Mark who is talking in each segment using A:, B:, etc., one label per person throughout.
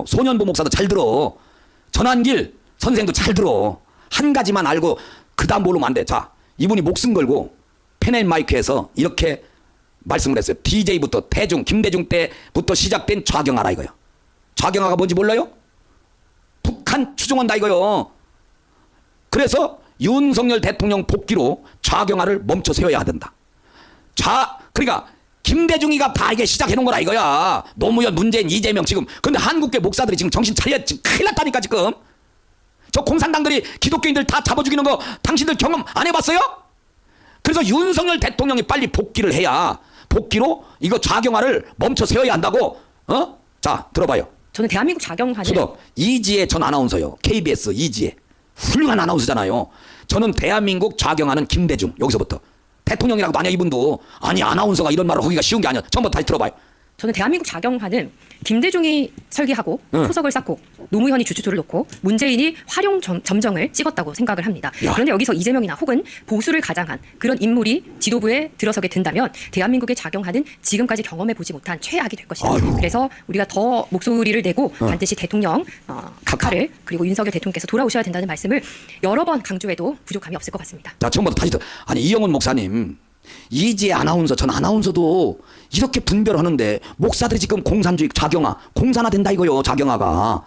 A: 소년부 목사도 잘 들어. 전환길 선생도 잘 들어. 한 가지만 알고 그 다음 모르면 안 돼. 자, 이분이 목숨 걸고 펜앤마이크에서 이렇게 말씀을 했어요. DJ부터 대중, 김대중 때부터 시작된 좌경하라 이거요. 좌경하가 뭔지 몰라요? 북한 추종한다 이거요. 그래서 윤석열 대통령 복귀로 좌경하를 멈춰 세워야 된다. 그러니까 김대중이가 다 이게 시작해 놓은 거라 이거야. 노무현, 문재인, 이재명 지금. 근데 한국계 목사들이 지금 정신 차려 지금 큰일 났다니까 지금. 저 공산당들이 기독교인들 다 잡아 죽이는 거 당신들 경험 안 해봤어요? 그래서 윤석열 대통령이 빨리 복귀를 해야 복귀로 이거 좌경화를 멈춰 세워야 한다고. 자, 들어봐요.
B: 저는 대한민국 좌경화는
A: 수도 이지혜 전 아나운서요. KBS 이지혜. 훌륭한 아나운서잖아요. 저는 대한민국 좌경화는 김대중. 여기서부터. 대통령이라고 만약 이분도 아니 아나운서가 이런 말을 하기가 쉬운 게 아니야. 처음부터 다시 들어봐요.
B: 저는 대한민국 좌경화는 김대중이 설계하고 초석을 쌓고 노무현이 주추조를 놓고 문재인이 활용 점정을 찍었다고 생각을 합니다.
A: 야.
B: 그런데 여기서 이재명이나 혹은 보수를 가장한 그런 인물이 지도부에 들어서게 된다면 대한민국의 좌경화는 지금까지 경험해보지 못한 최악이 될 것이다.
A: 아이고.
B: 그래서 우리가 더 목소리를 내고 반드시 대통령 각하를 그리고 윤석열 대통령께서 돌아오셔야 된다는 말씀을 여러 번 강조해도 부족함이 없을 것 같습니다.
A: 자, 처음부터 다시 아니 이영훈 목사님, 이지혜 아나운서, 전 아나운서도 이렇게 분별하는데 목사들이 지금 공산주의 좌경화, 공산화된다 이거요. 좌경화가.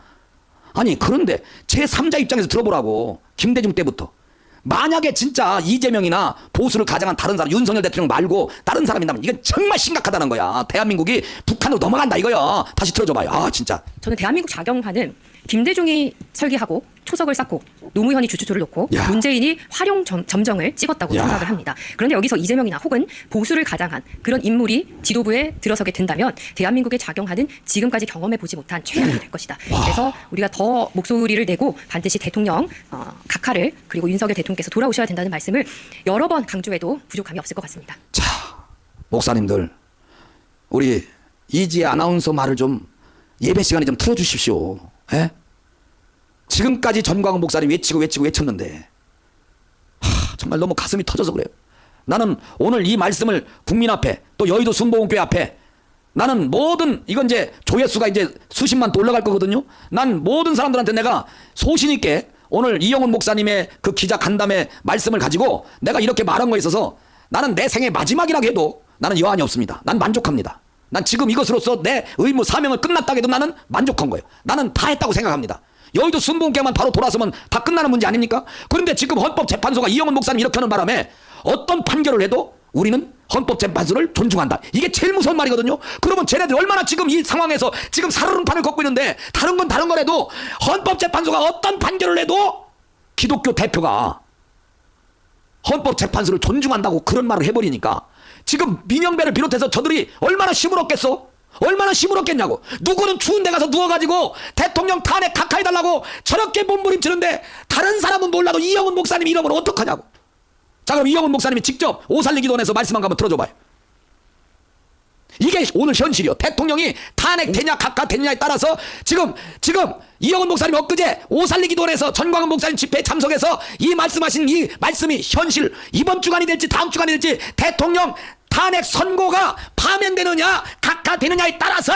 A: 아니 그런데 제3자 입장에서 들어보라고. 김대중 때부터 만약에 진짜 이재명이나 보수를 가장한 다른 사람, 윤석열 대통령 말고 다른 사람이라면 이건 정말 심각하다는 거야. 대한민국이 북한으로 넘어간다 이거요. 다시 들어줘봐요. 아 진짜.
B: 저는 대한민국 좌경화는 김대중이 설계하고 초석을 쌓고 노무현이 주추조를 놓고
A: 야.
B: 문재인이 활용 점정을 찍었다고
A: 야.
B: 생각을 합니다. 그런데 여기서 이재명이나 혹은 보수를 가장한 그런 인물이 지도부에 들어서게 된다면 대한민국의 좌경화는 지금까지 경험해보지 못한 최악이 될 것이다. 그래서 우리가 더 목소리를 내고 반드시 대통령 각하를 그리고 윤석열 대통령께서 돌아오셔야 된다는 말씀을 여러 번 강조해도 부족함이 없을 것 같습니다.
A: 자, 목사님들 우리 이지혜 아나운서 말을 좀 예배 시간에 좀 틀어주십시오. 에? 지금까지 전광훈 목사님 외쳤는데 정말 너무 가슴이 터져서 그래요. 나는 오늘 이 말씀을 국민 앞에 또 여의도 순복음교회 앞에 나는 모든 이건 이제 조회수가 이제 수십만 또 올라갈 거거든요. 난 모든 사람들한테 내가 소신 있게 오늘 이영훈 목사님의 그 기자 간담회 말씀을 가지고 내가 이렇게 말한 거에 있어서 나는 내 생애 마지막이라고 해도 나는 여한이 없습니다. 난 만족합니다. 난 지금 이것으로서 내 의무 사명을 끝났다고 해도 나는 만족한 거예요. 나는 다 했다고 생각합니다. 여의도 순복음교회만 바로 돌아서면 다 끝나는 문제 아닙니까? 그런데 지금 헌법재판소가 이영훈 목사님 이렇게 하는 바람에 어떤 판결을 해도 우리는 헌법재판소를 존중한다. 이게 제일 무서운 말이거든요. 그러면 쟤네들 얼마나 지금 이 상황에서 지금 살얼음판을 걷고 있는데 다른 건 다른 거라도 헌법재판소가 어떤 판결을 해도 기독교 대표가 헌법재판소를 존중한다고 그런 말을 해버리니까 지금 민영배를 비롯해서 저들이 얼마나 시무럽겠어? 얼마나 시무럽겠냐고. 누구는 추운 데 가서 누워가지고 대통령 탄핵 각하해달라고 저렇게 몸부림치는데 다른 사람은 몰라도 이영훈 목사님 이러면 어떡하냐고. 자, 그럼 이영훈 목사님이 직접 오살리기도원에서 말씀한 거 한번 들어줘봐요. 이게 오늘 현실이요. 대통령이 탄핵 되냐 각하 되냐에 따라서 지금 이영훈 목사님 엊그제 오살리기도원에서 전광훈 목사님 집회에 참석해서 이 말씀하신 이 말씀이 현실, 이번 주간이 될지 다음 주간이 될지 대통령 탄핵 선고가 파면되느냐 각하되느냐에 따라서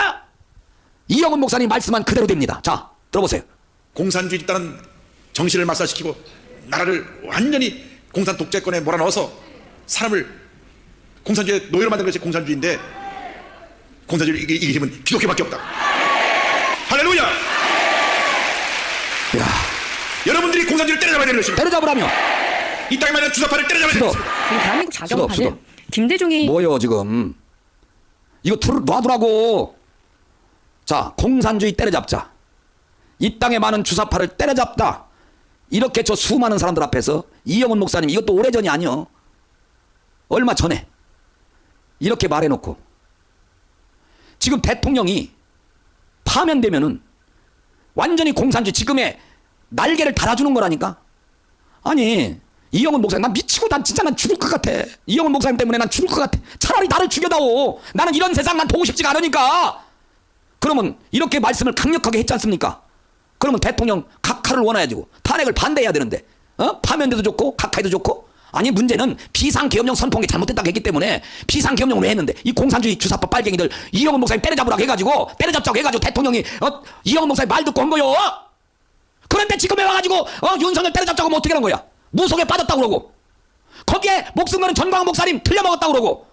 A: 이영훈 목사님 말씀한 그대로 됩니다. 자, 들어보세요.
C: 공산주의에 따른 정신을 말살시키고 나라를 완전히 공산 독재권에 몰아넣어서 사람을 공산주의의 노예로 만든 것이 공산주의인데 공산주의를 이길 힘은 기독교밖에 없다. 할렐루야.
A: 야,
C: 여러분들이 공산주의를 때려잡아야 되는 것입니다.
A: 때려잡으라며.
C: 이 땅에 많은 주사파를 때려잡아야 되는 것입니다.
B: 저는 대한민국 좌경화는
A: 수도.
B: 김대중이
A: 뭐요 지금 이거 놔두라고. 자, 공산주의 때려잡자. 이 땅에 많은 주사파를 때려잡다. 이렇게 저 수많은 사람들 앞에서 이영훈 목사님 이것도 오래전이 아니요. 얼마 전에 이렇게 말해놓고 지금 대통령이 파면되면은 완전히 공산주의 지금의 날개를 달아주는 거라니까. 아니 이영훈 목사님 난 미치고 난 진짜 난 죽을 것 같아. 이영훈 목사님 때문에 난 죽을 것 같아. 차라리 나를 죽여다오. 나는 이런 세상 난 보고 싶지가 않으니까. 그러면 이렇게 말씀을 강력하게 했지 않습니까? 그러면 대통령 각하를 원해야지고 탄핵을 반대해야 되는데 파면돼도 좋고 각하해도 좋고 아니 문제는 비상계엄령 선포한 게 잘못됐다고 했기 때문에 비상계엄령을 왜 했는데 이 공산주의 주사파 빨갱이들 이영훈 목사님 때려잡으라고 해가지고 때려잡자고 해가지고 대통령이 이영훈 목사님 말 듣고 한 거요. 그런데 지금에 와가지고 윤석열 때려잡자고 하면 어떻게 하는 거야. 무속에 빠졌다고 그러고 거기에 목숨 거는 전광훈 목사님 틀려먹었다고 그러고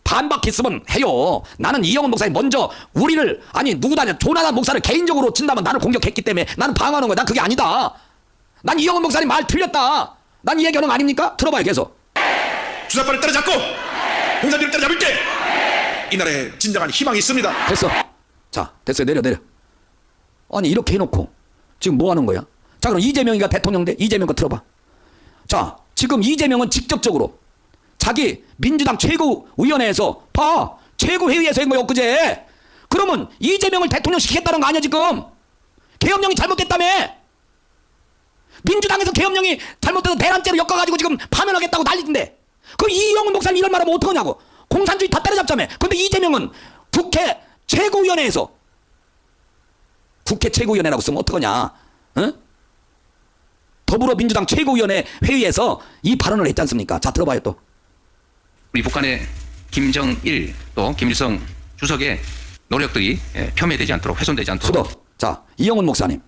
A: 반박했으면 해요. 나는 이영훈 목사님 먼저 우리를 아니 누구다냐 조나단 목사를 개인적으로 친다면 나를 공격했기 때문에 나는 방어하는 거야. 난 그게 아니다. 난 이영훈 목사님 말 틀렸다. 난 이 얘기하는 거 아닙니까? 들어봐요 계속.
C: 주사파를 때려잡고 공산주의를 때려잡을 때 이 나라에 진정한 희망이 있습니다.
A: 됐어. 자 됐어요. 내려. 아니 이렇게 해놓고 지금 뭐 하는 거야? 자 그럼 이재명이가 대통령 돼? 이재명 거 들어봐. 자 지금 이재명은 직접적으로 자기 민주당 최고위원회에서 봐 최고회의에서 한 거야 엊그제. 그러면 이재명을 대통령 시키겠다는 거 아니야 지금. 계엄령이 잘못됐다며. 민주당에서 계엄령이 잘못돼서 대란죄로 엮어가지고 지금 파면하겠다고 난리던데 그 이영훈 목사님 이런 말하면 어떡하냐고. 공산주의 다 때려잡자며. 근데 이재명은 국회 최고위원회에서 국회 최고위원회라고 쓰면 어떡하냐. 응? 더불어민주당 최고위원회 회의에서 이 발언을 했지 않습니까? 자 들어봐요 또.
D: 우리 북한의 김정일 또 김일성 주석의 노력들이 폄훼되지 않도록 훼손되지 않도록
A: 수도. 자 이영훈 목사님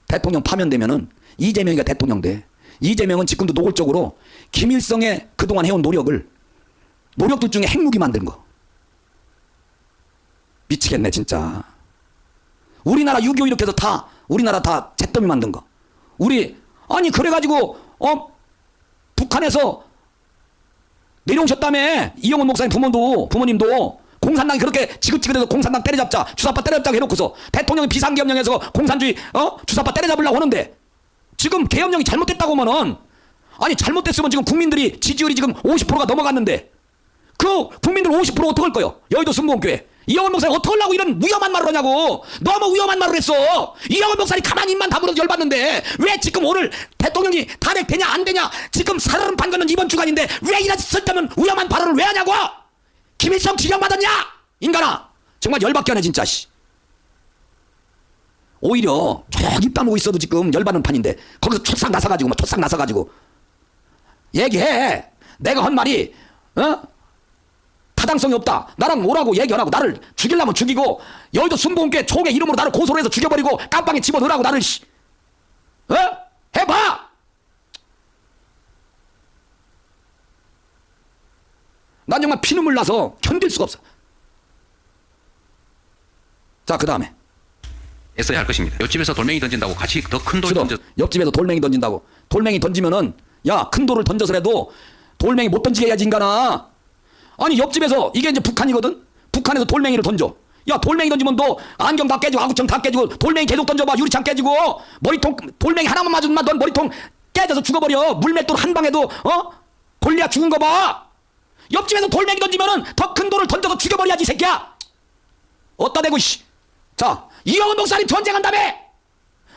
A: 대통령 파면되면은 이재명이가 대통령 돼. 이재명은 지금도 노골적으로 김일성의 그동안 해온 노력들 중에 핵무기 만든 거. 미치겠네 진짜. 우리나라 6.25 이렇게 해서 다 우리나라 다 잿더미 만든 거. 우리 아니 그래가지고 북한에서 내려오셨다며. 이영훈 목사님 부모님도 공산당이 그렇게 지긋지긋해서 공산당 때려잡자 주사파 때려잡자고 해놓고서 대통령이 비상계엄령에서 공산주의 주사파 때려잡으려고 하는데 지금 계엄령이 잘못됐다고 하면은 아니 잘못됐으면 지금 국민들이 지지율이 지금 50%가 넘어갔는데 그 국민들 50% 어떡할 거요? 여의도 순복음교회 이영훈 목사님 어떡하려고 이런 위험한 말을 하냐고. 너무 위험한 말을 했어. 이영훈 목사님 가만히 입만 다물어서 열받는데 왜 지금 오늘 대통령이 탄핵되냐 안 되냐 지금 살얼음 판거는 이번 주간인데 왜 이런 쓸데없는 위험한 발언을 왜 하냐고. 김일성 지령받았냐 인간아. 정말 열받게 하네 진짜. 오히려 조용히 입 다물고 있어도 지금 열받는 판인데 거기서 촛싹 나서가지고 얘기해. 내가 한 말이 타당성이 없다. 나랑 오라고 얘기하라고. 나를 죽이려면 죽이고 여의도 순복음교회 총회 이름으로 나를 고소를 해서 죽여버리고 깜빵에 집어넣으라고 나를 해봐. 난 정말 피눈물 나서 견딜 수가 없어. 자 그 다음에
D: 애써야 할 것입니다. 옆집에서 돌멩이 던진다고 같이 더 큰 돌 던져
A: 옆집에서 돌멩이 던진다고. 돌멩이 던지면은 야 큰 돌을 던져서라도 돌멩이 못 던지게 해야지 인간아. 아니 옆집에서 이게 이제 북한이거든. 북한에서 돌멩이를 던져. 야 돌멩이 던지면 너 안경 다 깨지고 아구청 다 깨지고 돌멩이 계속 던져봐. 유리창 깨지고 머리통 돌멩이 하나만 맞으면 넌 머리통 깨져서 죽어버려. 물맷돌 한 방에도 골리앗 죽은 거 봐. 옆집에서 돌멩이 던지면은 더 큰 돌을 던져서 죽여버려야지 이 새끼야. 어따 대고 자 이영훈 목사님 전쟁한다며.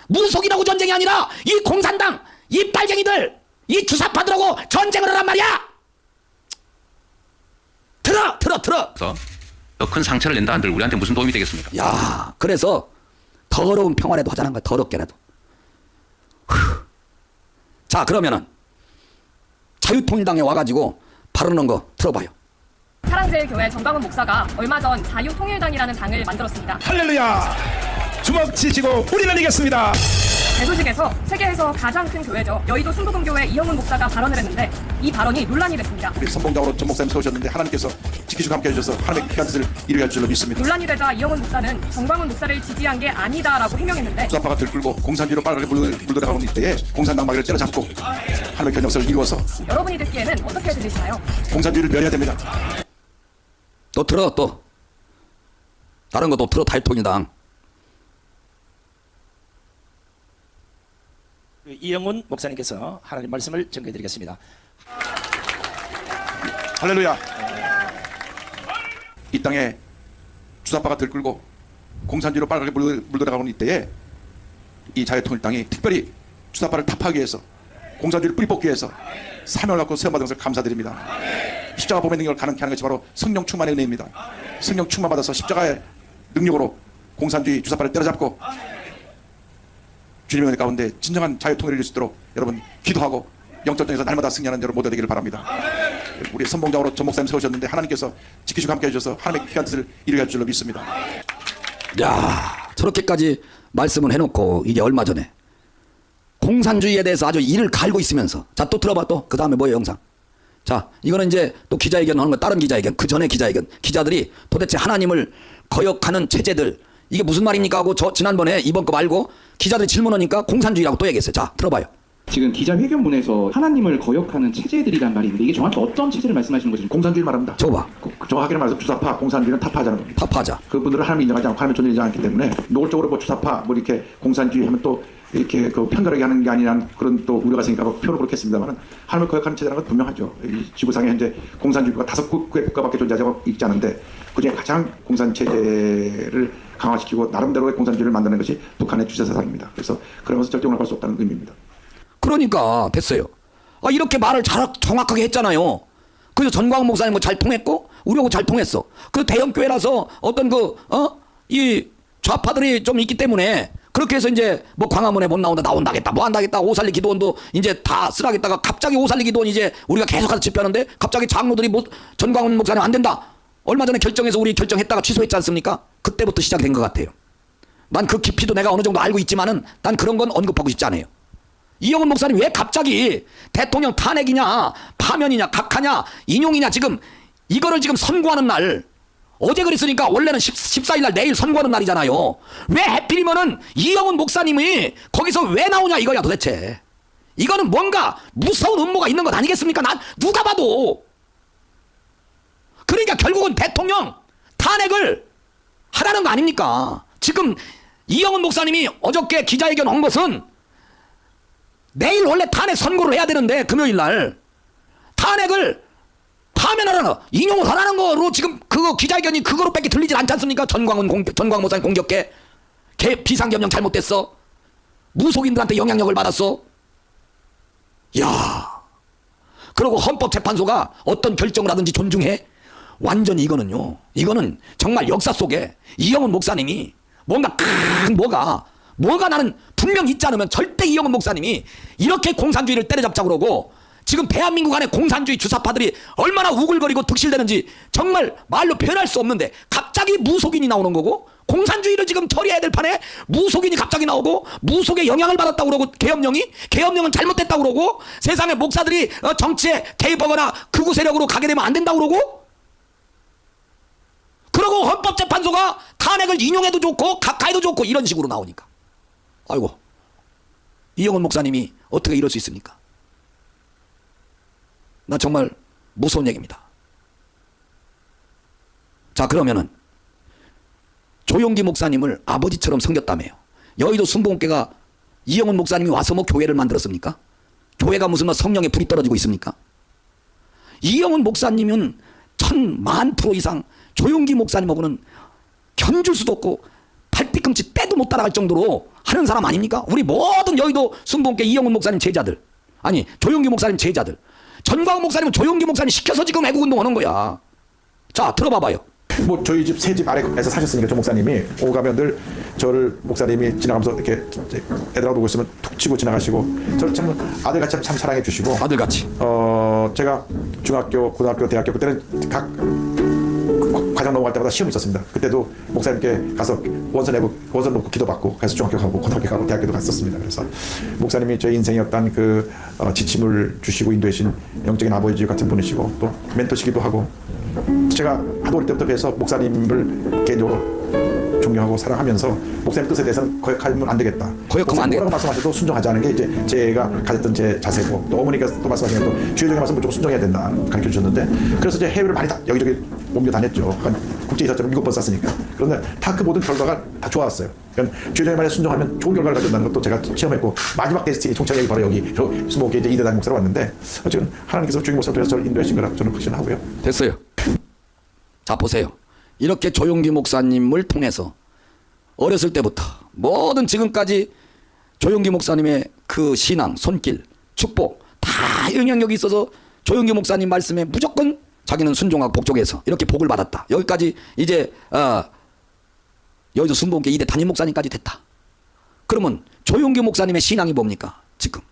A: 무속이라고 전쟁이 아니라 이 공산당 이 빨갱이들 이 주사파들하고 전쟁을 하란 말이야. 들어.
D: 더 큰 상처를 낸다 한들 우리한테 무슨 도움이 되겠습니까?
A: 야 그래서 더러운 평화라도 하자는 거야. 더럽게라도. 자 그러면은 자유통일당에 와가지고 발언한 거 들어봐요.
E: 사랑제일교회 정광훈 목사가 얼마 전 자유통일당이라는 당을 만들었습니다.
F: 할렐루야! 주먹 치시고 우리는 이겼습니다.
E: 대소식에서 세계에서 가장 큰 교회죠. 여의도 순복음교회 이영훈 목사가 발언을 했는데 이 발언이 논란이 됐습니다.
C: 우리 선봉장으로 전 목사님 세우셨는데 하나님께서 지키시고 함께 해주셔서 하나님의 귀한 뜻을 이루게 할 줄로 믿습니다.
E: 논란이 되자 이영훈 목사는 정광훈 목사를 지지한 게 아니다라고 해명했는데
C: 주사파가 들끓고 공산주의로 빨갛게 물들어가는 이때에 공산당 마귀를 때려잡고 하나님의 견역성을 이루어서
E: 여러분이 듣기에는 어떻게 들리시나요?
C: 공산주의를 멸해야 됩니다.
A: 또 들어 또 다른 거 또 들어. 자유통일당
F: 이영훈 목사님께서 하나님 말씀을 전해드리겠습니다.
C: 할렐루야. 이 땅에 주사파가 들끓고 공산주의로 빨갛게 물들어가는 이때에 이 자유통일당이 특별히 주사파를 타파하기 위해서 공산주의를 뿌리 뽑기 위해서 사명을 갖고 세움받은 것을 감사드립니다. 십자가 보면 능력을 가능케 하는 것이 바로 성령 충만의 은혜입니다. 성령 충만받아서 십자가의 능력으로 공산주의 주사파를 때려잡고 주님의 은혜 가운데 진정한 자유통일을 이룰 수 있도록 여러분 기도하고 영적전에서 날마다 승리하는 여러분 모두 되기를 바랍니다. 우리 선봉장으로 전 목사님 세우셨는데 하나님께서 지키시고 함께 해주셔서 하나님의 귀한 뜻을 이루게 할 줄로 믿습니다.
A: 야, 저렇게까지 말씀을 해놓고 이게 얼마 전에 공산주의에 대해서 아주 이를 갈고 있으면서, 자, 또 들어봐. 또 그 다음에 뭐예요? 영상. 자, 이거는 이제 또 기자회견 하는 거, 다른 기자회견, 그 전에 기자회견, 기자들이 도대체 하나님을 거역하는 체제들, 이게 무슨 말입니까 하고 저 지난번에 이번 거 말고 기자들이 질문하니까 공산주의라고 또 얘기했어요. 자, 들어봐요.
G: 지금 기자회견문에서 하나님을 거역하는 체제들이란 말이 있는데 이게 정확히 어떤 체제를 말씀하시는 거죠?
C: 공산주의 말합니다.
A: 저거 봐.
C: 정확하게 말해서 주사파, 공산주의는 타파하자는 겁니다.
A: 타파자.
C: 그분들은 하나님 인정하지 않고 하나님 존재하지 않기 때문에 노골적으로 뭐 주사파, 뭐 이렇게 공산주의 하면 또 이렇게 그 편가르게 하는 게 아니라는 그런 또 우려가 생기니까 표현을 그렇게 했습니다만 하나님을 거역하는 체제라는 건 분명하죠. 이 지구상에 현재 공산주의가 5개의 국가밖에 존재하지 있지 않은데 그중에 가장 공산 체제를 강화시키고 나름대로의 공산주의를 만드는 것이 북한의 주체사상입니다. 그래서 그런 것을 절대 용납할 수 없다는 의미입니다.
A: 그러니까 됐어요. 아, 이렇게 말을 정확하게 했잖아요. 그래서 전광훈 목사님 잘 통했고 우리하고 잘 통했어. 그 대형 교회라서 어떤 이 좌파들이 좀 있기 때문에 그렇게 해서 이제 뭐 광화문에 못 나온다겠다, 뭐 한다겠다, 오살리 기도원도 이제 다 쓰라겠다가 갑자기 오살리 기도원 이제 우리가 계속해서 집회하는데 갑자기 장로들이 뭐 전광훈 목사님 안 된다. 얼마 전에 결정해서 우리 결정했다가 취소했지 않습니까? 그때부터 시작이 된 것 같아요. 난 그 깊이도 내가 어느 정도 알고 있지만은 난 그런 건 언급하고 싶지 않아요. 이영훈 목사님 왜 갑자기 대통령 탄핵이냐, 파면이냐, 각하냐, 인용이냐 지금 이거를 지금 선고하는 날, 어제 그랬으니까 원래는 14일 날 내일 선고하는 날이잖아요. 왜 하필이면은 이영훈 목사님이 거기서 왜 나오냐 이거야 도대체. 이거는 뭔가 무서운 음모가 있는 것 아니겠습니까? 난 누가 봐도. 그러니까 결국은 대통령 탄핵을 하라는 거 아닙니까? 지금 이영훈 목사님이 어저께 기자회견 한 것은 내일 원래 탄핵 선고를 해야 되는데 금요일 날 탄핵을 파면하라는 인용을 하라는 거로 지금 그거 기자회견이 그거로밖에 들리질 않지 않습니까? 전광훈 목사님 공격해. 걔 비상경영 잘못됐어. 무속인들한테 영향력을 받았어. 야, 그리고 헌법재판소가 어떤 결정을 하든지 존중해. 완전히 이거는 정말 역사 속에 이영훈 목사님이 뭔가 큰 뭐가 나는 분명 있지 않으면 절대 이영훈 목사님이 이렇게 공산주의를 때려잡자고 그러고 지금 대한민국 안에 공산주의 주사파들이 얼마나 우글거리고 득실되는지 정말 말로 표현할 수 없는데 갑자기 무속인이 나오는 거고 공산주의를 지금 처리해야 될 판에 무속인이 갑자기 나오고 무속의 영향을 받았다고 그러고 계엄령은 잘못됐다고 그러고 세상의 목사들이 정치에 개입하거나 극우 세력으로 가게 되면 안 된다고 그러고 그러고 헌법재판소가 탄핵을 인용해도 좋고 각하해도 좋고 이런 식으로 나오니까 아이고 이영훈 목사님이 어떻게 이럴 수 있습니까? 나 정말 무서운 얘기입니다. 자, 그러면은 조용기 목사님을 아버지처럼 섬겼다며요. 여의도 순복음교회가 이영훈 목사님이 와서 뭐 교회를 만들었습니까? 교회가 무슨 뭐 성령에 불이 떨어지고 있습니까? 이영훈 목사님은 1000만% 이상 조용기 목사님하고는 견줄 수도 없고 발뒤꿈치 때도 못 따라갈 정도로 하는 사람 아닙니까? 우리 모든 여의도 순복음교회 이영훈 목사님 제자들, 아니 조용기 목사님 제자들, 전광훈 목사님은 조용기 목사님 시켜서 지금 애국운동 하는 거야. 자, 들어봐봐요.
C: 뭐 저희 집 새 집 아래에서 사셨으니까 저 목사님이 오가면 늘 저를 목사님이 지나가면서 이렇게 애들하고 보고 있으면 툭 치고 지나가시고 저를 참 아들같이 참 사랑해 주시고
A: 아들같이.
C: 제가 중학교, 고등학교, 대학교 그때는 각 과정 넘어갈 때마다 시험이 있었습니다. 그때도 목사님께 가서 원서 놓고 기도받고 그래서 중학교 가고 고등학교 가고 대학교도 갔었습니다. 그래서 목사님이 저희 인생의 어떤 그 지침을 주시고 인도해 주신 영적인 아버지 같은 분이시고 또 멘토시기도 하고 제가 하도 어릴 때부터 뵈서 목사님을 개인적으로 존경하고 사랑하면서 목사님 뜻에 대해서는 거역하면 안 되겠다.
A: 거역하면 안 되겠다.
C: 뭐라고 말씀하셔도 순종하지 않은 게 이제 제가 가졌던 제 자세고 또 어머니가 또 말씀하시는 또 주의적인 말씀 무조건 순종해야 된다 가르쳐 주셨는데 그래서 이제 해외를 많이 여기저기 옮겨 다녔죠. 국제이사처럼 7번 쌌으니까. 그런데 다 그 모든 결과가 다 좋았어요. 그러니까 주의적인 말에 순종하면 좋은 결과를 가져온다는 것도 제가 체험했고 마지막 데스티니 총착역이 바로 여기 수목에 이제 이대 담임 목사로 왔는데 어쨌든 하나님께서 주임 목사로 통해서 저를 인도하신 거라 저는 확신하고요.
A: 됐어요. 자, 보세요. 이렇게 조용기 목사님을 통해서 어렸을 때부터 모든 지금까지 조용기 목사님의 그 신앙, 손길, 축복 다 영향력이 있어서 조용기 목사님 말씀에 무조건 자기는 순종하고 복종해서 이렇게 복을 받았다. 여기까지 이제 여의도 순복음교회 2대 담임 목사님까지 됐다. 그러면 조용기 목사님의 신앙이 뭡니까? 지금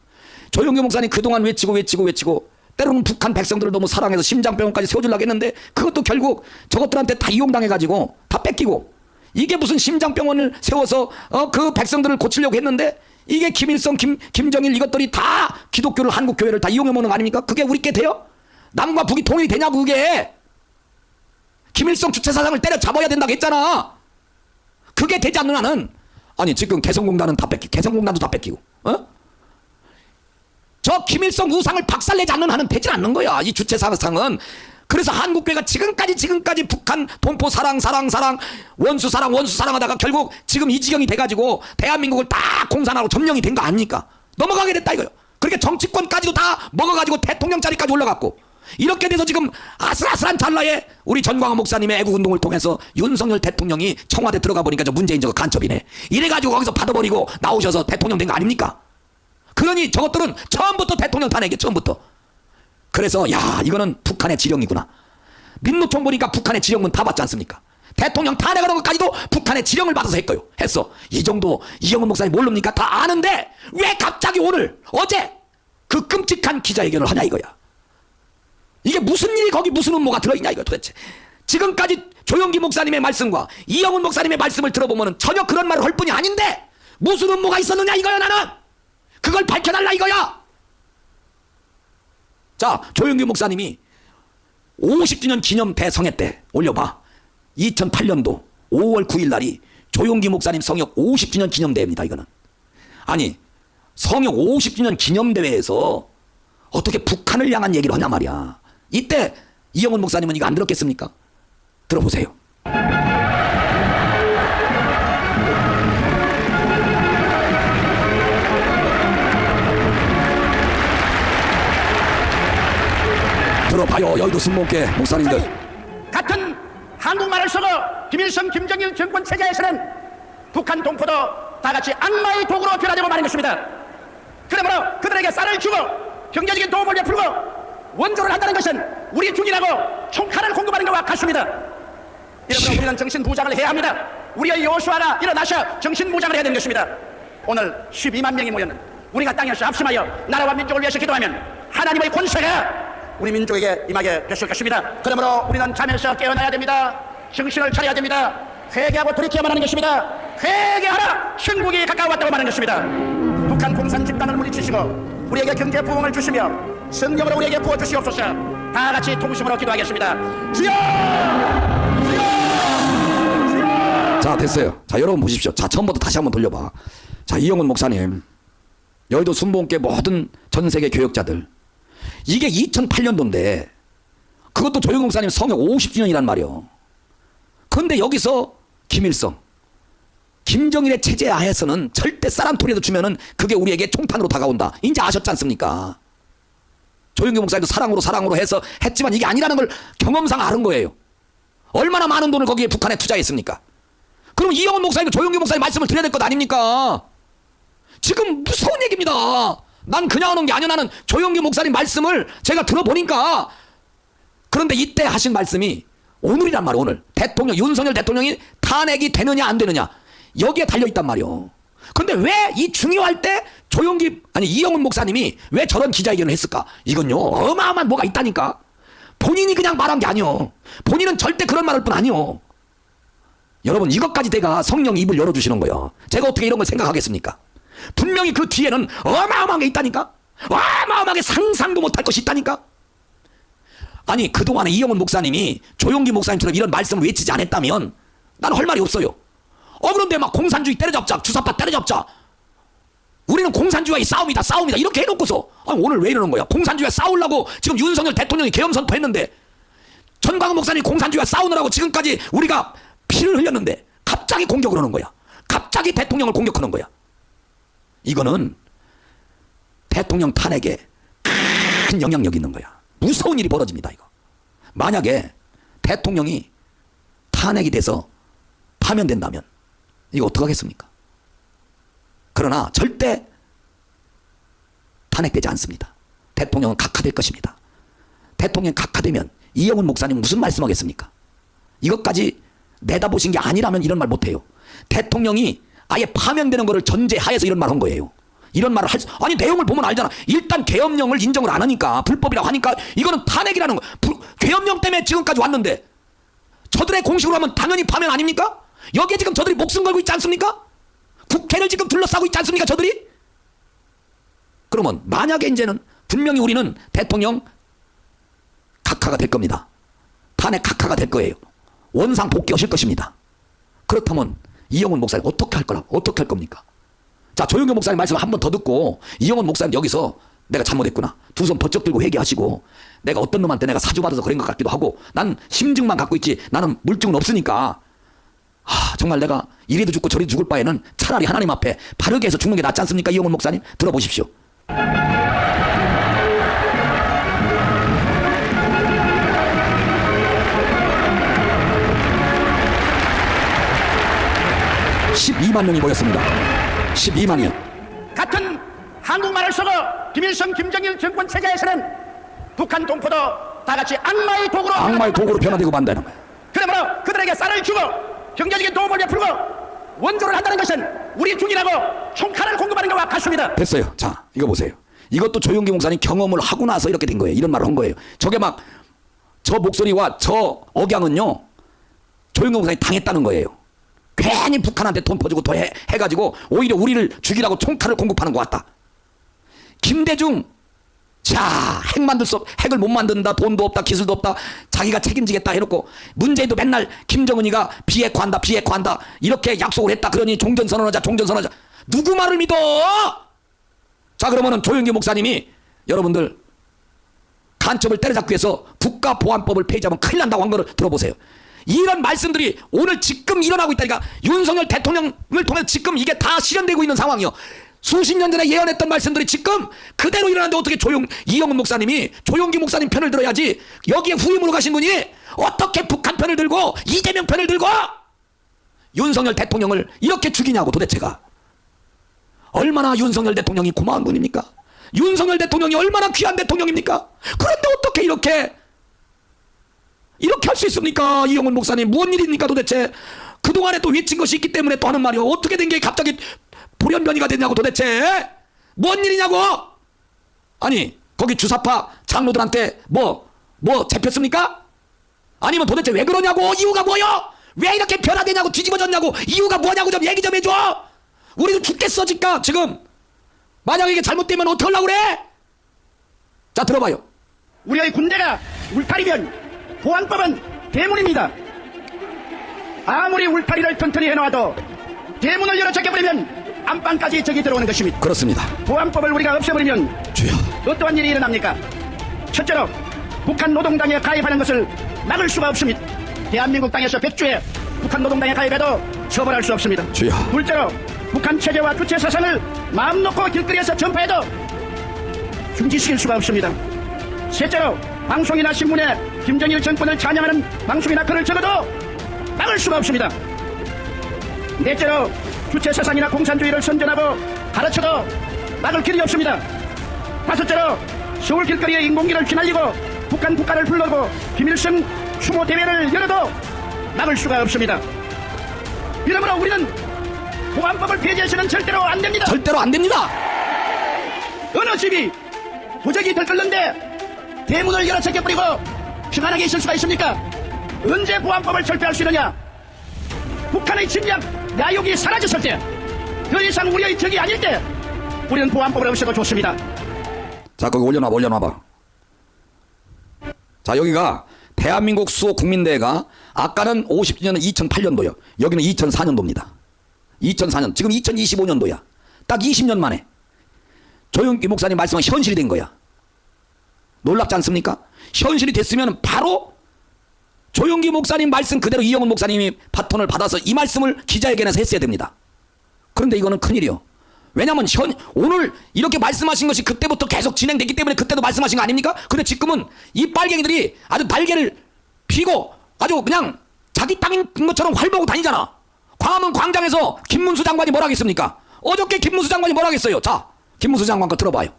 A: 조영규 목사님 그동안 외치고 때로는 북한 백성들을 너무 사랑해서 심장병원까지 세워주려고 했는데 그것도 결국 저것들한테 다 이용당해가지고 다 뺏기고, 이게 무슨 심장병원을 세워서 그 백성들을 고치려고 했는데 이게 김일성, 김정일 이것들이 다 기독교를, 한국교회를 다 이용해먹는 거 아닙니까? 그게 우리께 돼요? 남과 북이 통일이 되냐고. 그게 김일성 주체사상을 때려잡아야 된다고 했잖아. 그게 되지 않는 한은, 아니 지금 개성공단은 다 뺏기고, 개성공단도 다 뺏기고, 저 김일성 우상을 박살내지 않는 한은 되지 않는 거야, 이 주체사상은. 그래서 한국교회가 지금까지 북한 동포 사랑 원수 사랑하다가 결국 지금 이 지경이 돼가지고 대한민국을 다 공산하고 점령이 된 거 아닙니까? 넘어가게 됐다 이거요. 그렇게 정치권까지도 다 먹어가지고 대통령 자리까지 올라갔고, 이렇게 돼서 지금 아슬아슬한 찰나에 우리 전광훈 목사님의 애국운동을 통해서 윤석열 대통령이 청와대 들어가 보니까 저 문재인 저거 간첩이네, 이래가지고 거기서 받아버리고 나오셔서 대통령 된 거 아닙니까? 그러니 저것들은 처음부터 대통령 탄핵이에요, 처음부터. 그래서 야, 이거는 북한의 지령이구나. 민노총 보니까 북한의 지령은 다 받지 않습니까? 대통령 탄핵하는 것까지도 북한의 지령을 받아서 했어. 이 정도 이영훈 목사님 모릅니까? 다 아는데 왜 갑자기 오늘 어제 그 끔찍한 기자회견을 하냐 이거야. 이게 무슨 일이 거기 무슨 음모가 들어있냐 이거 도대체. 지금까지 조영기 목사님의 말씀과 이영훈 목사님의 말씀을 들어보면 전혀 그런 말을 할 뿐이 아닌데 무슨 음모가 있었느냐 이거야. 나는 그걸 밝혀달라 이거야. 자, 조영규 목사님이 50주년 기념 대성회 때 올려봐. 2008년도 5월 9일 날이 조영규 목사님 성역 50주년 기념대회입니다. 이거는. 아니, 성역 50주년 기념대회에서 어떻게 북한을 향한 얘기를 하냐 말이야. 이때 이영훈 목사님은 이거 안 들었겠습니까? 들어보세요. 들어봐요, 여의도 순복계 목사님들.
H: 같은 한국말을 써도 김일성, 김정일 정권 체제에서는 북한 동포도 다 같이 악마의 도구로 변하려고 말한 것입니다. 그러므로 그들에게 쌀을 주고 경제적인 도움을 베풀고 원조를 한다는 것은 우리 죽이라고 총칼을 공급하는 것과 같습니다. 이러므로 우리는 정신무장을 해야 합니다. 우리의 여호수아가 일어나셔 정신무장을 해야 되는 것입니다. 오늘 12만 명이 모였는 우리가 땅에서 합심하여 나라와 민족을 위해서 기도하면 하나님의 권세가 우리 민족에게 임하게 됐을 것입니다. 그러므로 우리는 잠에서 깨어나야 됩니다. 정신을 차려야 됩니다. 회개하고 돌이켜야만 하는 것입니다. 회개하라! 천국이 가까워왔다고 말하는 것입니다. 북한 공산 집단을 물리치시고 우리에게 경제 부흥을 주시며 성령으로 우리에게 부어주시옵소서. 다 같이 통심으로 기도하겠습니다. 주여!
A: 자, 됐어요. 자, 여러분 보십시오. 자, 처음부터 다시 한번 돌려봐. 자, 이영훈 목사님, 여의도 순복음교회 모든 전 세계 교역자들, 이게 2008년도인데 그것도 조영규 목사님 성역 50주년이란 말이요. 그런데 여기서 김일성, 김정일의 체제 하에서는 절대 쌀한톨이라도 주면은 그게 우리에게 총탄으로 다가온다. 이제 아셨지 않습니까? 조영규 목사님도 사랑으로 해서 했지만 이게 아니라는 걸 경험상 아는 거예요. 얼마나 많은 돈을 거기에 북한에 투자했습니까? 그럼 이영훈 목사님도 조영규 목사님 말씀을 드려야 될 것 아닙니까? 지금 무서운 얘기입니다. 난 그냥 하는 게 아니야. 나는 조영규 목사님 말씀을 제가 들어보니까. 그런데 이때 하신 말씀이 오늘이란 말이야. 오늘 대통령 윤석열 대통령이 탄핵이 되느냐 안 되느냐 여기에 달려있단 말이요. 근데 왜 이 중요할 때 이영훈 목사님이 왜 저런 기자회견을 했을까? 이건요 어마어마한 뭐가 있다니까. 본인이 그냥 말한 게 아니요. 본인은 절대 그런 말 할 뿐 아니요. 여러분, 이것까지 내가 성령 입을 열어주시는 거예요. 제가 어떻게 이런 걸 생각하겠습니까? 분명히 그 뒤에는 어마어마한 게 있다니까. 어마어마하게 상상도 못할 것이 있다니까. 아니, 그동안에 이영훈 목사님이 조용기 목사님처럼 이런 말씀을 외치지 않았다면 나는 할 말이 없어요. 그런데 막 공산주의 때려잡자, 주사파 때려잡자, 우리는 공산주의와의 싸움이다 이렇게 해놓고서 오늘 왜 이러는 거야? 공산주의와 싸우려고 지금 윤석열 대통령이 계엄 선포했는데, 전광훈 목사님이 공산주의와 싸우느라고 지금까지 우리가 피를 흘렸는데 갑자기 공격을 하는 거야. 갑자기 대통령을 공격하는 거야. 이거는 대통령 탄핵에 큰 영향력이 있는 거야. 무서운 일이 벌어집니다. 이거 만약에 대통령이 탄핵이 돼서 파면된다면 이거 어떡하겠습니까? 그러나 절대 탄핵되지 않습니다. 대통령은 각하될 것입니다. 대통령이 각하되면 이영훈 목사님 무슨 말씀하겠습니까? 이것까지 내다보신 게 아니라면 이런 말 못해요. 대통령이 아예 파면되는 거를 전제하에서 이런 말 한 거예요. 이런 말을 아니 내용을 보면 알잖아. 일단 계엄령을 인정을 안 하니까 불법이라고 하니까 이거는 탄핵이라는 거. 계엄령 때문에 지금까지 왔는데 저들의 공식으로 하면 당연히 파면 아닙니까? 여기에 지금 저들이 목숨 걸고 있지 않습니까? 국회를 지금 둘러싸고 있지 않습니까 저들이? 그러면 만약에 이제는 분명히 우리는 대통령 각하가 될 겁니다. 탄핵 각하가 될 거예요. 원상 복귀하실 것입니다. 그렇다면 이영훈 목사님 어떻게 할 겁니까? 자, 조영교 목사님 말씀을 한 번 더 듣고 이영훈 목사님 여기서 내가 잘못했구나. 두 손 번쩍 들고 회개하시고 내가 어떤 놈한테 내가 사주받아서 그런 것 같기도 하고 난 심증만 갖고 있지 나는 물증은 없으니까 정말 내가 이리도 죽고 저리도 죽을 바에는 차라리 하나님 앞에 바르게 해서 죽는 게 낫지 않습니까? 이영훈 목사님 들어보십시오. (12만) 명이 모였습니다. 12만이요.
H: 같은 한국말을 썩어 김일성 김정일 정권 체제에서는 북한 동포도 다 같이 악마의 도구로
A: 변화되고 만다는 거예요.
H: 그러므로 그들에게 쌀을 주고 경제적인 도움을 베풀고 원조를 한다는 것은 우리 죽이라고 총칼을 공급하는 것과 같습니다.
A: 됐어요. 자, 이거 보세요. 이것도 조용기 목사님 경험을 하고 나서 이렇게 된 거예요. 이런 말을 한 거예요. 저게 막 저 목소리와 저 억양은요 조용기 목사님이 당했다는 거예요. 괜히 북한한테 돈 퍼주고 더 해가지고 오히려 우리를 죽이라고 총칼을 공급하는 것 같다. 김대중, 자, 핵을 못 만든다, 돈도 없다, 기술도 없다, 자기가 책임지겠다 해놓고 문재인도 맨날 김정은이가 비핵화한다 이렇게 약속을 했다. 그러니 종전선언하자. 누구 말을 믿어? 자, 그러면은 조영기 목사님이 여러분들 간첩을 때려잡기 위해서 국가보안법을 폐지하면 큰일 난다고 한 거를 들어보세요. 이런 말씀들이 오늘 지금 일어나고 있다니까. 윤석열 대통령을 통해서 지금 이게 다 실현되고 있는 상황이요. 수십 년 전에 예언했던 말씀들이 지금 그대로 일어나는데 어떻게 이영훈 목사님이 조용기 목사님 편을 들어야지 여기에 후임으로 가신 분이 어떻게 북한 편을 들고 이재명 편을 들고 윤석열 대통령을 이렇게 죽이냐고. 도대체가 얼마나 윤석열 대통령이 고마운 분입니까? 윤석열 대통령이 얼마나 귀한 대통령입니까? 그런데 어떻게 이렇게 할 수 있습니까? 이영훈 목사님 무슨 일입니까 도대체? 그동안에 또 외친 것이 있기 때문에 또 하는 말이요. 어떻게 된 게 갑자기 돌연변이가 됐냐고. 도대체 뭔 일이냐고. 아니 거기 주사파 장로들한테 뭐 잡혔습니까? 아니면 도대체 왜 그러냐고. 이유가 뭐요? 왜 이렇게 변화되냐고. 뒤집어졌냐고. 이유가 뭐냐고 좀 얘기 좀 해줘. 우리도 죽겠어 지금. 만약에 이게 잘못되면 어떡하려고 그래? 자, 들어봐요.
H: 우리의 군대가 울타리면 보안법은 대문입니다. 아무리 울타리를 튼튼히 해놓아도 대문을 열어 잠겨버리면 안방까지 적이 들어오는 것입니다.
A: 그렇습니다.
H: 보안법을 우리가 없애버리면
A: 주여.
H: 어떠한 일이 일어납니까? 첫째로 북한 노동당에 가입하는 것을 막을 수가 없습니다. 대한민국 땅에서 100주에 북한 노동당에 가입해도 처벌할 수 없습니다.
A: 주여.
H: 둘째로 북한 체제와 주체 사상을 마음 놓고 길거리에서 전파해도 중지시킬 수가 없습니다. 셋째로 방송이나 신문에 김정일 정권을 찬양하는 방송이나 글을 적어도 막을 수가 없습니다. 넷째로 주체 사상이나 공산주의를 선전하고 가르쳐도 막을 길이 없습니다. 다섯째로 서울 길거리에 인공기를 휘날리고 북한 국가를 불러고 김일성 추모 대회를 열어도 막을 수가 없습니다. 이러므로 우리는 보안법을 폐지해서는 절대로 안 됩니다.
A: 절대로 안 됩니다.
H: 어느 집이 부적이 들끓는데 대문을 열어 제껴버리고 평안하게 있을 수가 있습니까? 언제 보안법을 철폐할 수 있느냐? 북한의 침략, 야욕이 사라졌을 때, 더 이상 우리의 적이 아닐 때 우리는 보안법을 없애도 좋습니다.
A: 자, 거기 올려놔봐. 자, 여기가 대한민국 수호 국민대회가 아까는 50주년은 2008년도요. 여기는 2004년도입니다. 2004년, 지금 2025년도야. 딱 20년 만에 조영기 목사님 말씀은 현실이 된 거야. 놀랍지 않습니까? 현실이 됐으면 바로 조영기 목사님 말씀 그대로 이영훈 목사님이 바톤을 받아서 이 말씀을 기자회견에서 했어야 됩니다. 그런데 이거는 큰일이요. 왜냐하면 오늘 이렇게 말씀하신 것이 그때부터 계속 진행됐기 때문에 그때도 말씀하신 거 아닙니까? 근데 지금은 이 빨갱이들이 아주 날개를 피고 아주 그냥 자기 땅인 것처럼 활보고 다니잖아. 광화문 광장에서 김문수 장관이 뭐라 하겠습니까? 어저께 김문수 장관이 뭐라 하겠어요? 자, 김문수 장관 거 들어봐요.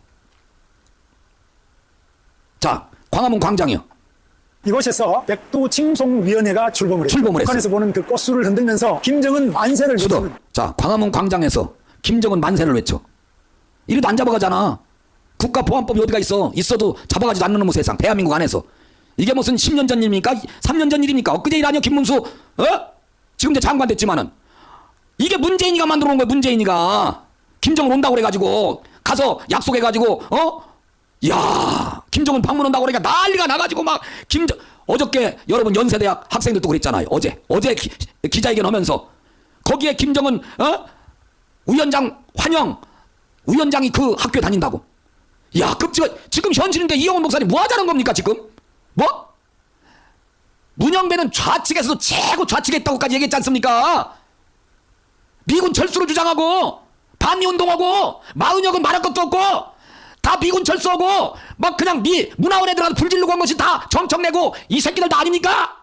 A: 자, 광화문 광장이요.
I: 이곳에서 백두칭송위원회가 출범을 했죠.
A: 출범을
I: 북한에서 보는 그 꽃술을 흔들면서 김정은 만세를 외치는.
A: 자, 광화문 광장에서 김정은 만세를 외쳐. 이래도 안 잡아가잖아. 국가보안법이 어디가 있어? 있어도 잡아가지도 않는 놈의 세상. 대한민국 안에서. 이게 무슨 10년 전 일입니까? 3년 전 일입니까? 엊그제 일 아니야 김문수? 어? 지금 이제 장관 됐지만은. 이게 문재인이가 만들어 놓은 거야. 문재인이가. 김정은 온다고 그래가지고 가서 약속해가지고 야 김정은 방문 온다고 그러니까 난리가 나가지고 막 어저께 여러분 연세대학 학생들도 그랬잖아요. 어제 기자회견 하면서 거기에 김정은 위원장 환영 위원장이 그 학교에 다닌다고. 야 끔찍해. 지금 현실인데 이영훈 목사님 뭐 하자는 겁니까 지금? 뭐? 문영배는 좌측에서도 최고 좌측했다고까지 얘기했지 않습니까? 미군 철수를 주장하고 반미운동하고 마은혁은 말할 것도 없고 다 미군 철수하고 막 그냥 문화원에 들어가서 불 지르고 한 것이 다 정청내고 이 새끼들 다 아닙니까?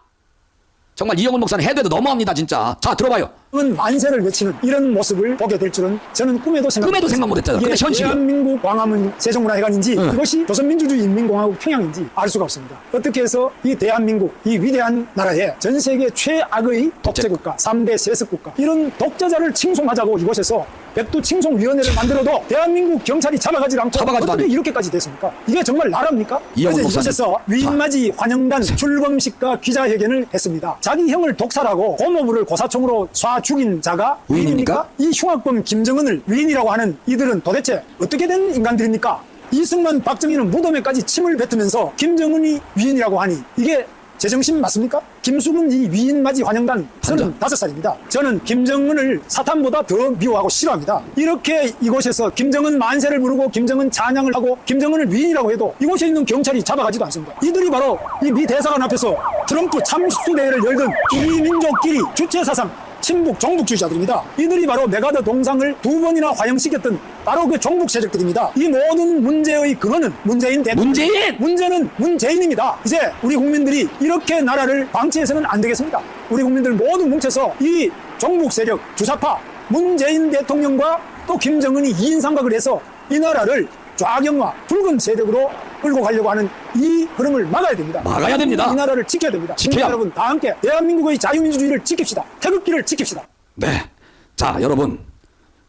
A: 정말 이영훈 목사는 해대도 너무합니다 진짜. 자 들어봐요.
I: 만세를 외치는 이런 모습을 보게 될 줄은 저는 꿈에도 생각
A: 못했잖아. 근데 현실이야.
I: 대한민국 광화문 세종문화회관인지 이것이 조선민주주의인민공화국 평양인지 알 수가 없습니다. 어떻게 해서 이 대한민국 이 위대한 나라에 전 세계 최악의 독재국가 3대 세습국가 이런 독재자를 칭송하자고 이곳에서 백두칭송위원회를 만들어도 대한민국 경찰이 잡아가지 않고 어떻게 이렇게까지 됐습니까? 이게 정말 나라입니까? 그래서 이곳에서 위인맞이 환영단 출범식과 기자회견을 했습니다. 자기 형을 독살하고 고모부를 고사총으로 쏴 죽인 자가 위인입니까? 이 흉악범 김정은을 위인이라고 하는 이들은 도대체 어떻게 된 인간들입니까? 이승만 박정희는 무덤에까지 침을 뱉으면서 김정은이 위인이라고 하니 이게 제정신 맞습니까? 김수근 이 위인맞이 환영단 35살입니다. 저는 김정은을 사탄보다 더 미워하고 싫어합니다. 이렇게 이곳에서 김정은 만세를 부르고 김정은 찬양을 하고 김정은을 위인이라고 해도 이곳에 있는 경찰이 잡아가지도 않습니다. 이들이 바로 이 미 대사관 앞에서 트럼프 참수대회를 열던 우리 민족끼리 주체사상 친북 종북주의자들입니다. 이들이 바로 메가더 동상을 2번이나 화형시켰던 바로 그 종북 세력들입니다. 이 모든 문제의 근원은 문재인 대통령. 문제는 문재인입니다. 이제 우리 국민들이 이렇게 나라를 방치해서는 안 되겠습니다. 우리 국민들 모두 뭉쳐서 이 종북 세력 주사파 문재인 대통령과 또 김정은이 2인 삼각을 해서 이 나라를 좌경화 붉은 세력으로 끌고 가려고 하는 이 흐름을 막아야 됩니다.
A: 막아야 됩니다.
I: 이 나라를 지켜야 됩니다. 국민 여러분 다 함께 대한민국의 자유민주주의를 지킵시다. 태극기를 지킵시다.
A: 네. 자 여러분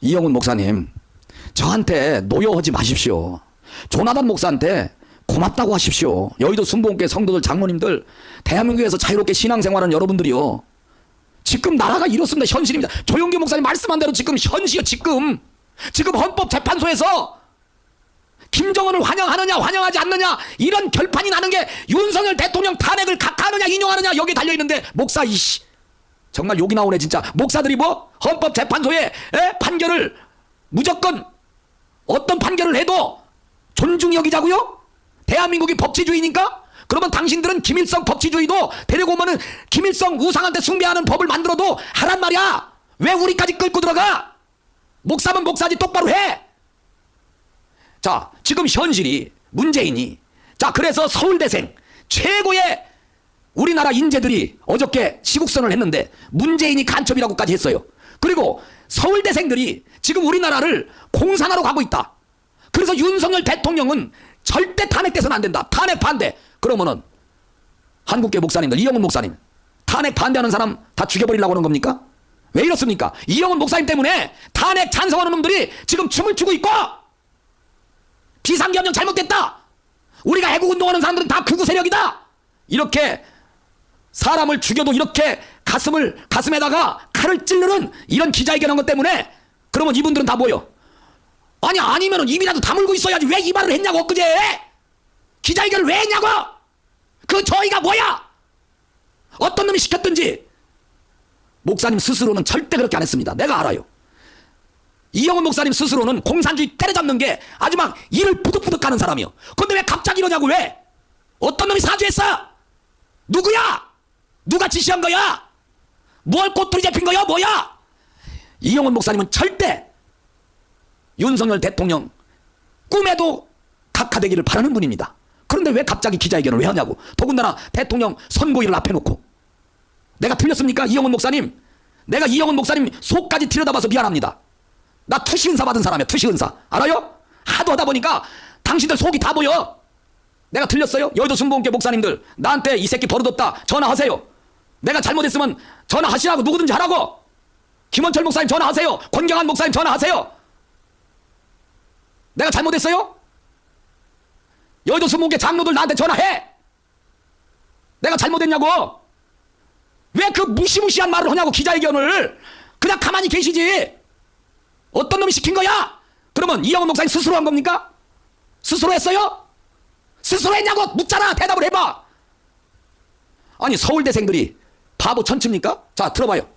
A: 이영훈 목사님 저한테 노여하지 마십시오. 조나단 목사한테 고맙다고 하십시오. 여의도 순복음교회 성도들 장로님들 대한민국에서 자유롭게 신앙생활하는 여러분들이요. 지금 나라가 이렇습니다. 현실입니다. 조용규 목사님 말씀한 대로 지금 현실이요. 지금 헌법재판소에서 김정은을 환영하느냐 환영하지 않느냐 이런 결판이 나는 게 윤석열 대통령 탄핵을 각하하느냐 인용하느냐 여기에 달려있는데 목사 이씨 정말 욕이 나오네 진짜. 목사들이 뭐 헌법재판소의 판결을 무조건 어떤 판결을 해도 존중히 여기자고요? 대한민국이 법치주의니까? 그러면 당신들은 김일성 법치주의도 데리고 오면은 김일성 우상한테 숭배하는 법을 만들어도 하란 말이야. 왜 우리까지 끌고 들어가? 목사면 목사지 똑바로 해. 자 지금 현실이 문재인이 자 그래서 서울대생 최고의 우리나라 인재들이 어저께 시국선을 했는데 문재인이 간첩이라고까지 했어요. 그리고 서울대생들이 지금 우리나라를 공산화로 가고 있다. 그래서 윤석열 대통령은 절대 탄핵돼서는 안 된다. 탄핵 반대. 그러면은 한국계 목사님들 이영훈 목사님 탄핵 반대하는 사람 다 죽여버리려고 하는 겁니까? 왜 이렇습니까? 이영훈 목사님 때문에 탄핵 찬성하는 놈들이 지금 춤을 추고 있고 비상경영 잘못됐다. 우리가 애국운동하는 사람들은 다 극우 세력이다. 이렇게 사람을 죽여도 이렇게 가슴에다가 칼을 찌르는 이런 기자회견한 것 때문에 그러면 이분들은 다 뭐요? 아니면은 입이라도 다물고 있어야지 왜 이 말을 했냐고 엊그제 기자회견을 왜 했냐고. 그 저희가 뭐야? 어떤 놈이 시켰든지 목사님 스스로는 절대 그렇게 안 했습니다. 내가 알아요. 이영훈 목사님 스스로는 공산주의 때려잡는 게 아주 막 이를 부득부득 가는 사람이요. 근데 왜 갑자기 이러냐고. 왜? 어떤 놈이 사주했어? 누구야? 누가 지시한 거야? 뭘 꼬투리 잡힌 거야? 뭐야? 이영훈 목사님은 절대 윤석열 대통령 꿈에도 각하되기를 바라는 분입니다. 그런데 왜 갑자기 기자회견을 왜 하냐고. 더군다나 대통령 선고일을 앞에 놓고. 내가 틀렸습니까? 이영훈 목사님. 내가 이영훈 목사님 속까지 들여다봐서 미안합니다. 나 투시은사 받은 사람이야. 투시은사. 알아요? 하도 하다 보니까 당신들 속이 다 보여. 내가 틀렸어요? 여의도 순복음교회 목사님들 나한테 이 새끼 버릇없다 전화하세요. 내가 잘못했으면 전화하시라고. 누구든지 하라고. 김원철 목사님 전화하세요. 권경환 목사님 전화하세요. 내가 잘못했어요? 여의도 순복음교회 장로들 나한테 전화해. 내가 잘못했냐고. 왜 그 무시무시한 말을 하냐고. 기자회견을 그냥 가만히 계시지. 어떤 놈이 시킨 거야? 그러면 이영훈 목사님 스스로 한 겁니까? 스스로 했어요? 스스로 했냐고 묻잖아. 대답을 해봐. 아니 서울대생들이 바보 천치입니까? 자 들어봐요.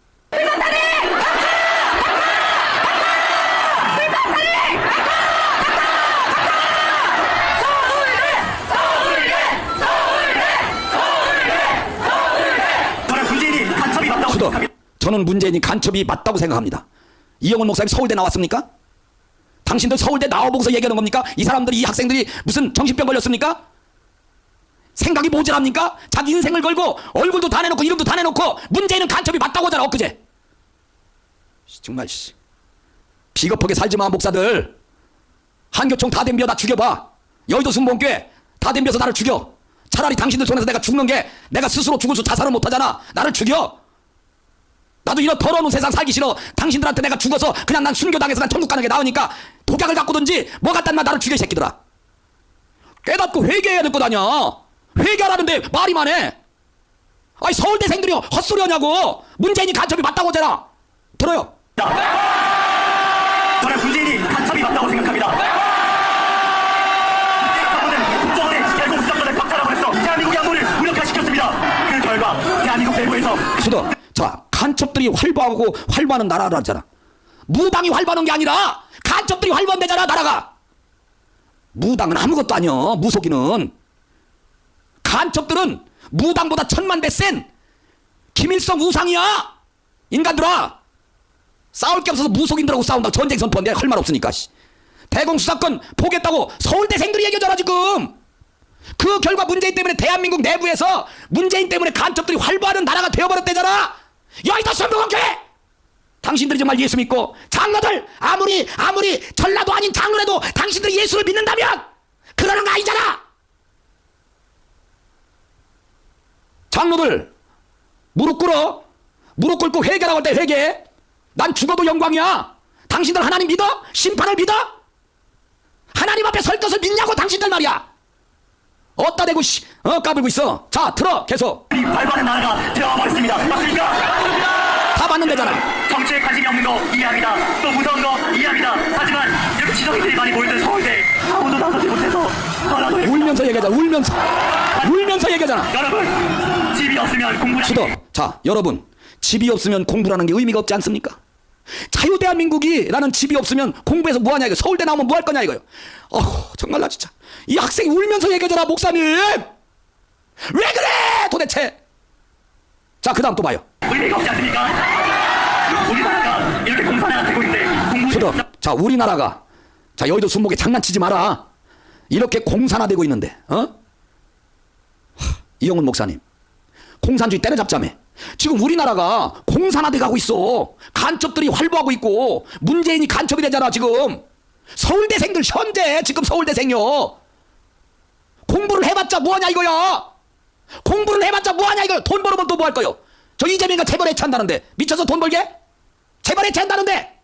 A: 수도 저는 문재인이 간첩이 맞다고 생각합니다. 이영훈 목사님 서울대 나왔습니까? 당신들 서울대 나와보고서 얘기하는 겁니까? 이 사람들이, 이 학생들이 무슨 정신병 걸렸습니까? 생각이 모자랍니까? 자기 인생을 걸고 얼굴도 다 내놓고 이름도 다 내놓고 문재인은 간첩이 맞다고 하잖아. 엊그제. 정말 비겁하게 살지 마. 목사들 한교총 다 덤벼 나 죽여봐. 여의도 순복음교회 다 덤벼서 나를 죽여. 차라리 당신들 손에서 내가 죽는 게, 내가 스스로 죽을 수 자살을 못하잖아. 나를 죽여. 나도 이런 더러운 세상 살기 싫어. 당신들한테 내가 죽어서 그냥 난 순교당해서 난 천국 가는 게 나으니까 독약을 갖고든지 뭐 갖다 놔 나를 죽여 이 새끼들아. 깨닫고 회개해야 될 거 아니야. 회개하라는데 말이만 해. 아니 서울대생들이 헛소리 하냐고. 문재인이 간첩이 맞다고 하잖아. 들어요.
H: 저는 문재인이 간첩이 맞다고 생각합니다. 저는 국정원에 결국 수사권을 박탈하고 해서 대한민국 양문을 무력화시켰습니다. 그 결과 대한민국 내부에서
A: 수도 자 간첩들이 활보하고 활보하는 나라라 하잖아. 무당이 활보하는 게 아니라 간첩들이 활보한대잖아 나라가. 무당은 아무것도 아니여. 무속인은. 간첩들은 무당보다 천만 배 센 김일성 우상이야. 인간들아. 싸울 게 없어서 무속인들하고 싸운다고 전쟁 선포한데 할 말 없으니까. 대공수사권 포기했다고 서울대생들이 얘기하잖아 지금. 그 결과 문재인 때문에 대한민국 내부에서 문재인 때문에 간첩들이 활보하는 나라가 되어버렸대잖아. 여의도 순복음교회 당신들이 정말 예수 믿고 장로들 아무리 전라도 아닌 장로라도 당신들이 예수를 믿는다면 그러는 거 아니잖아. 장로들 무릎 꿇어. 무릎 꿇고 회개라고 할 때 회개해. 난 죽어도 영광이야. 당신들 하나님 믿어? 심판을 믿어? 하나님 앞에 설 것을 믿냐고 당신들 말이야. 어따 대고 까불고 있어. 자 들어 계속.
H: 발발의 나라가 되어버렸습니다. 맞습니까?
A: 다 맞는 데잖아.
H: 정치에 관심이 없는 거 이해합니다. 또 무서운 거 이해합니다. 하지만 이렇게 지정인들이 많이 모였던 서울대 아무도 나서지 못해서 전라도에
A: 울면서 얘기하잖아. 울면서 얘기하잖아.
H: 여러분 집이 없으면 공부를
A: 수도 자 여러분 집이 없으면 공부라는 게 의미가 없지 않습니까? 자유대한민국이라는 집이 없으면 공부해서 뭐하냐 이거. 서울대 나오면 뭐 할 거냐 이거요. 정말 나 진짜 이 학생이 울면서 얘기하잖아. 목사님 왜 그래 도대체. 자 그 다음 또 봐요.
H: 의미가 없지 않습니까? 우리나라가 이렇게 공산화가 되고 있는데 공부
A: 수도 자 우리나라가 자 여의도 순복에 장난치지 마라. 이렇게 공산화되고 있는데 이영훈 목사님 공산주의 때려잡자며. 지금 우리나라가 공산화돼 가고 있어. 간첩들이 활보하고 있고 문재인이 간첩이 되잖아 지금. 서울대생들 현재 지금 서울대생요. 공부를 해봤자 뭐하냐 이거야. 공부를 해봤자 뭐하냐 이거야. 돈 벌으면 또 뭐 할 거요. 저 이재명이가 재벌 해체한다는데 미쳐서 돈 벌게? 재벌 해체한다는데